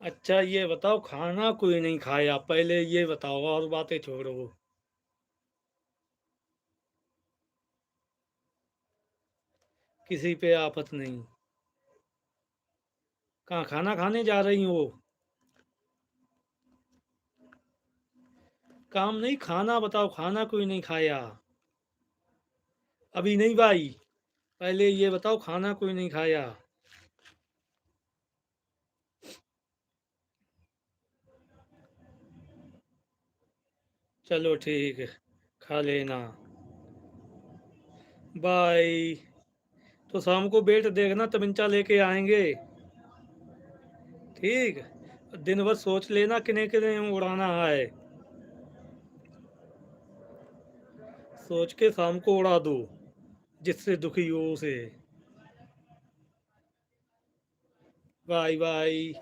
अच्छा ये बताओ, खाना कोई नहीं खाया, पहले ये बताओ, और बातें छोड़ो। किसी पे आफत नहीं। कहाँ खाना खाने जा रही हो? काम नहीं, खाना बताओ, खाना कोई नहीं खाया। अभी नहीं भाई, पहले ये बताओ, खाना कोई नहीं खाया। चलो ठीक है, खा लेना। बाय। तो शाम को बेट देखना, तमंचा लेके आएंगे। ठीक। दिन भर सोच लेना किन्हें किन्हें उड़ाना है। सोच के शाम को उड़ा दो, जिससे दुखी हो उसे। Bye bye.